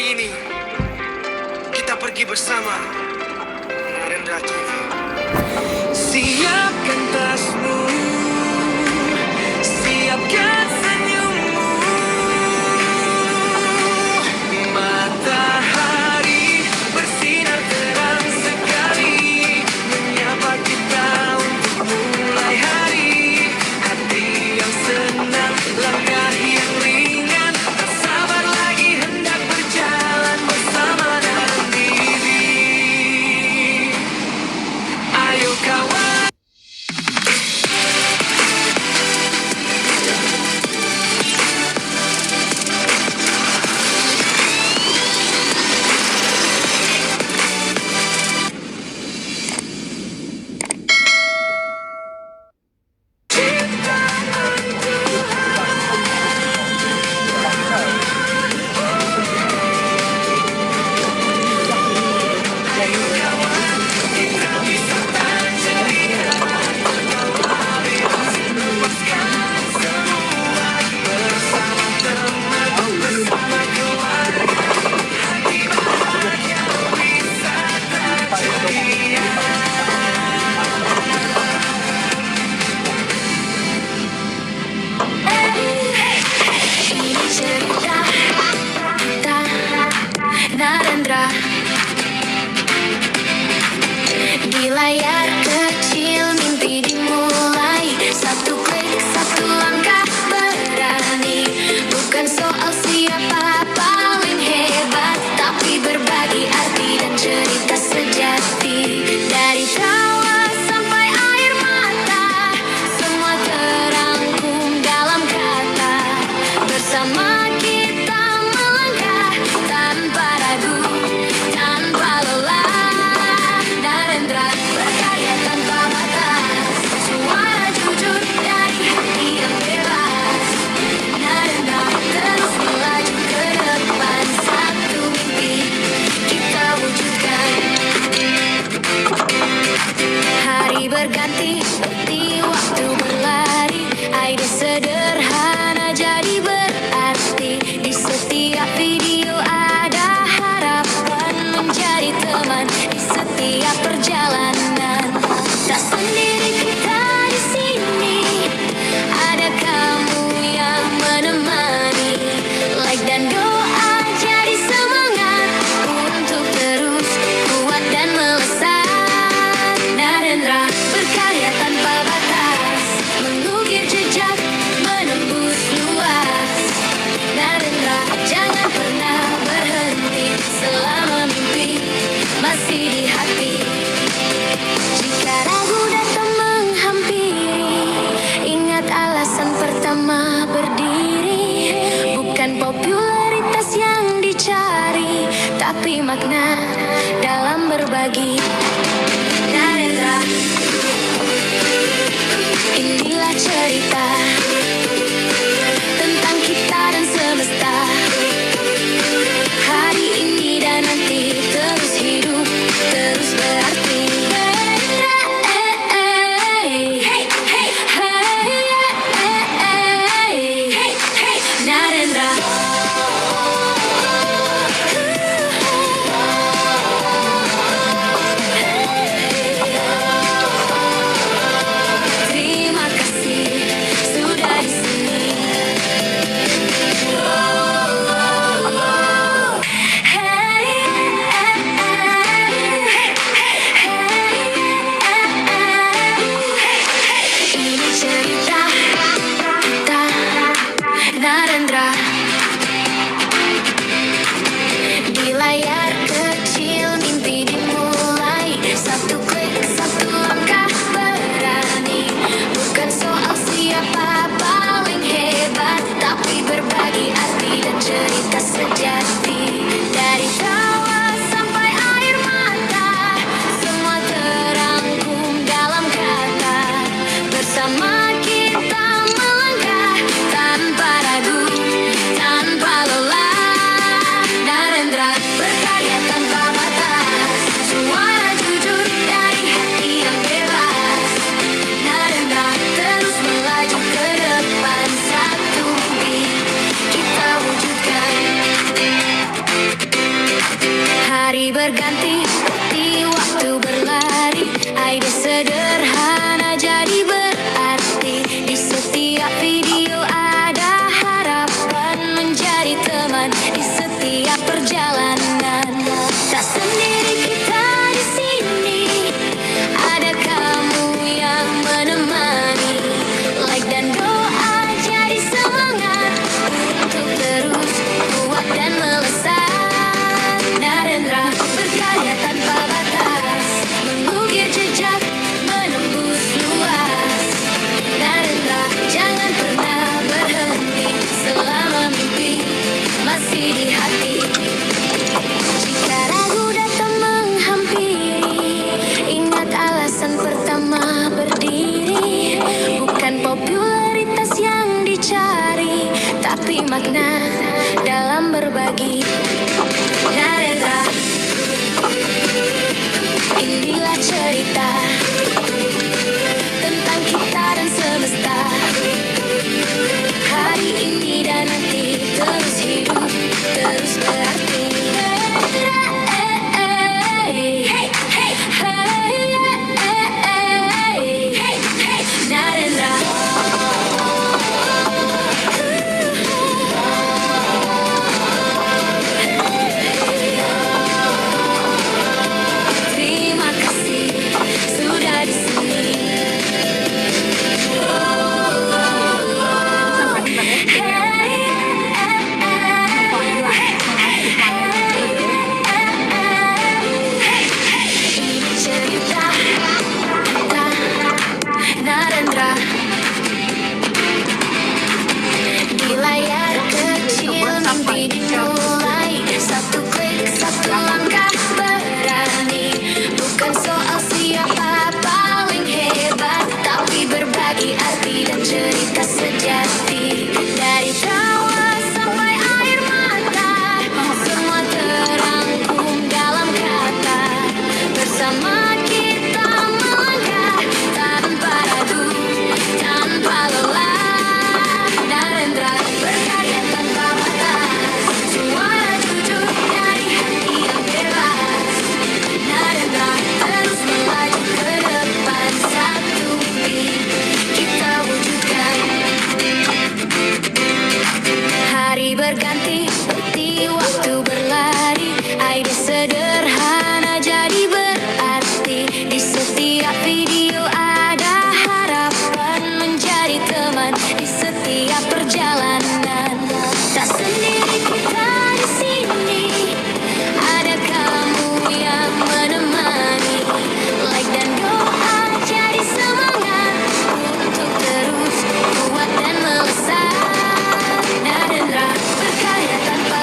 ini kita pergi bersama Narendra TV. Siapkan tasmu, siapkan senyummu. Matahari bersinar terang sekali, menyapa kita untuk mulai hari. Hati yang senang, langkah yang ringan, tak sabar lagi hendak berjalan bersama Narendra TV. Ayo kawan. Narendra. Di layar kecil mimpi dimulai, satu klik satu langkah berani. Bukan soal siapa paling hebat, tapi berbagi arti dan cerita sejati. Dari tawa sampai air mata, semua terangkum dalam kata. Bersama kita melangkah tanpa ragu, tanpa lelah. Narendra berkarya tanpa batas, suara jujur dari hati yang bebas. Narendra terus melaju ke depan, satu mimpi kita wujudkan. Hari berganti seperti waktu berlari, ide sederhana jadi berarti. Di setiap video ada harapan, menjadi teman di setiap perjalanan. Tak sendiri kita di sini, ada kamu yang menemani. Like dan doa jadi semangat untuk terus kuat dan melesat. Narendra berkarya tanpa batas, mengukir jejak menembus luas. Narendra jangan pernah berhenti selama mimpi masih di hati. Jika ragu datang menghampiri, ingat alasan pertama berdiri. Bukan popularitas yang dicari, tapi makna dalam berbagi. Narendra, inilah cerita tentang kita dan semesta. Hari ini dan nanti terus hidup, terus berarti. Narendra. Terima kasih sudah di sini. Ini cerita kita Narendra. Di layar kecil mimpi dimulai, satu klik satu langkah berani. Bukan soal siapa paling hebat, tapi berbagi arti dan cerita sejati. Dari tawa sampai air mata, semua terangkum dalam kata. Bersama kita melangkah tanpa ragu, berganti seperti waktu berlari. Ide sederhana jadi berarti. Di setiap video ada harapan menjadi teman di setiap perjalanan. Tak sendiri kita di sini, ada kamu yang menemani. Like dan doa jadi semangat untuk terus kuat dan melesat. Narendra berkarya tanpa batas, mengukir jejak menembus luas. Narendra jangan pernah berhenti selama mimpi masih di hati. Jika ragu datang menghampiri, ingat alasan pertama berdiri. Bukan popularitas yang dicari, tapi makna dalam berbagi. Narendra, inilah cerita tentang kita dan semesta. Hari ini dan nanti terus hidup, terus berarti. Narendra, terima kasih sudah di sini. Ini cerita Narendra. Di layar kecil mimpi dimulai, satu klik satu langkah berani. Bukan soal siapa paling hebat, tapi berbagi arti dan cerita sejati. Dari tawa sampai air mata, semua terangkum dalam kata. Bersama kita melangkah tanpa ragu, tanpa lelah. Narendra berkarya tanpa batas, suara jujur dari hati yang bebas. Narendra terus melaju ke depan, satu mimpi kita wujudkan. Hari berganti seperti waktu berlari. Ide sederhana jadi berarti. Di setiap video ada harapan menjadi teman di setiap perjalanan. Tak sendiri kita di sini, ada kamu yang menemani. Like dan doa jadi semangat untuk terus kuat dan melesat. Narendra berkarya tanpa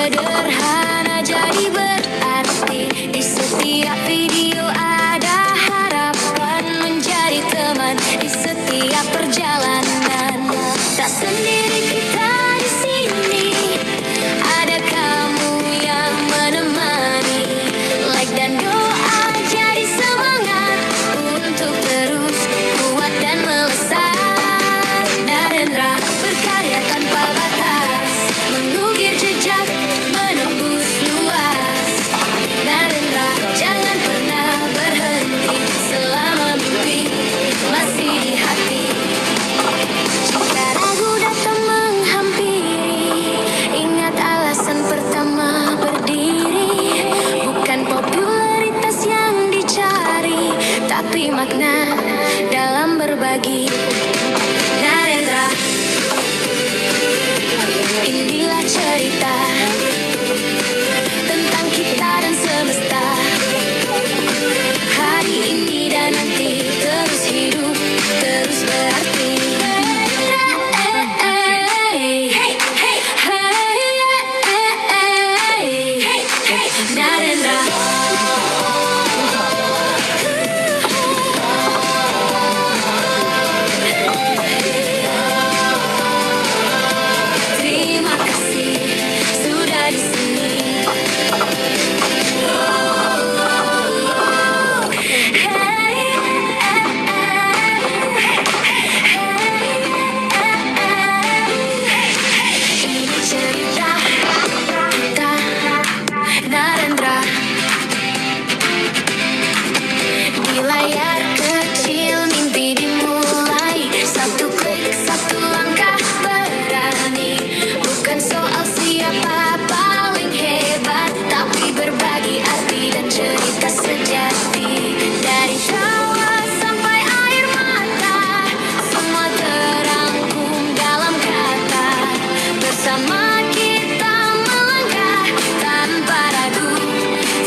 sederhana jadi berarti. Di setiap video ada harapan menjadi teman di setiap perjalanan. Tak sendiri kita di sini, ada kamu yang menemani. Like dan doa jadi semangat untuk terus kuat dan melesat. Narendra berkarya tanpa batas, mengukir jejak menembus luas. Narendra jangan pernah berhenti selama mimpi masih di hati. Jika ragu datang menghampiri, ingat alasan pertama berdiri. Bukan popularitas yang dicari, tapi makna dalam berbagi. Narendra, inilah cerita tentang kita dan semesta. Hari ini dan nanti terus hidup, terus berarti. Narendra, terima kasih sudah di sini. Ini cerita kita, Narendra. Di layar kecil mimpi dimulai, satu klik, satu langkah berani. Bukan soal siapa paling hebat, tapi berbagi arti dan cerita sejati. Dari tawa sampai air mata, semua terangkum dalam kata. Bersama kita melangkah tanpa ragu,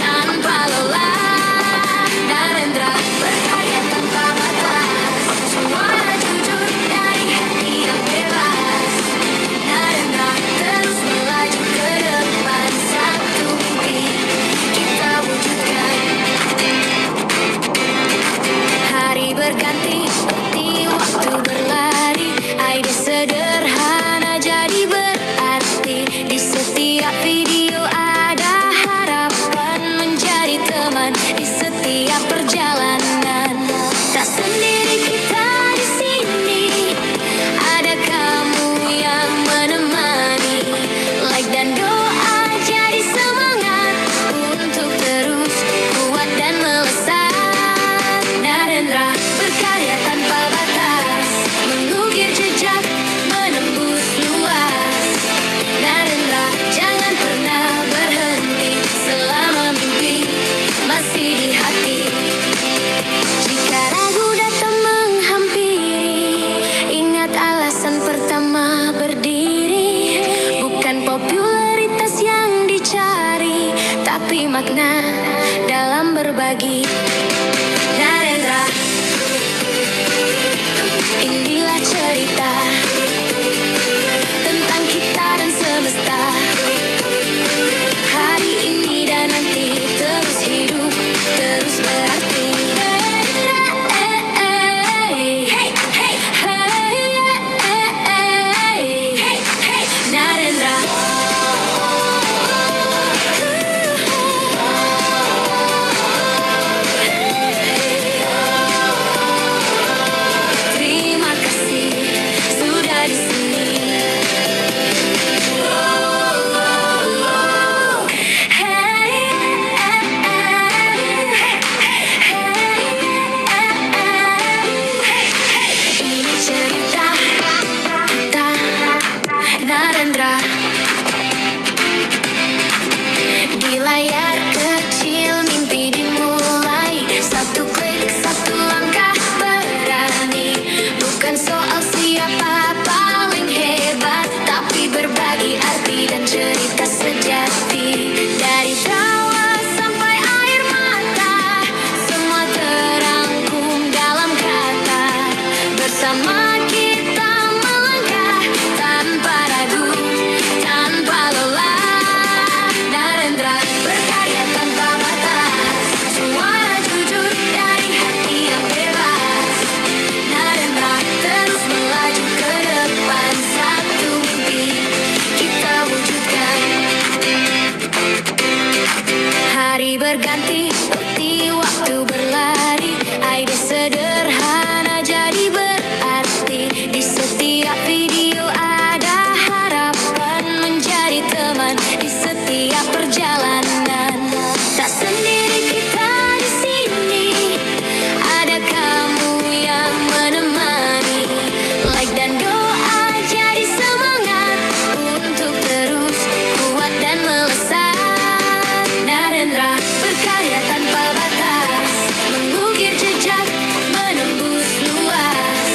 tanpa lelah. Narendra berkarya tanpa batas, suara jujur dari hati yang bebas. Narendra terus melaju ke depan, satu mimpi kita wujudkan. Hari berganti seperti waktu berlari, ide sederhana jadi berarti. Di setiap video ada harapan menjadi teman di setiap perjalanan. Tak sendiri kita di sini, ada kamu yang menemani. Like dan doa jadi semangat untuk terus kuat dan melesat. Narendra berkarya tanpa batas, mengukir jejak menembus luas. Narendra jangan pernah berhenti selama mimpi masih di hati. Jika ragu datang menghampiri, ingat alasan pertama berdiri. Bukan popularitas yang dicari, tapi makna dalam berbagi. Narendra, inilah cerita tentang kita dan semesta. Hari ini dan nanti terus hidup, terus berarti. Narendra, Hari berganti seperti waktu berlari. Ide sederhana jadi berarti. Di setiap video ada harapan menjadi teman di setiap perjalanan. Tak sendiri kita di sini, ada kamu yang menemani. Like dan doa jadi semangat untuk terus kuat dan melesat. Narendra berkarya tanpa batas, mengukir jejak menembus luas.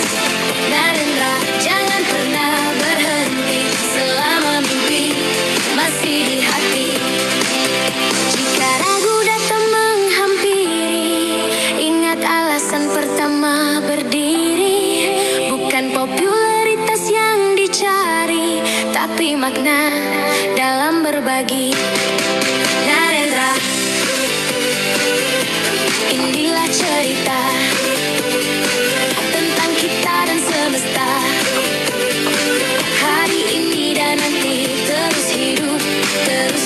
Narendra jangan pernah berhenti selama mimpi masih di hati. Jika ragu datang menghampiri, ingat alasan pertama berdiri. Bukan popularitas yang dicari, tapi makna dalam berbagi. Narendra, inilah cerita tentang kita dan semesta. Hari ini dan nanti terus hidup, terus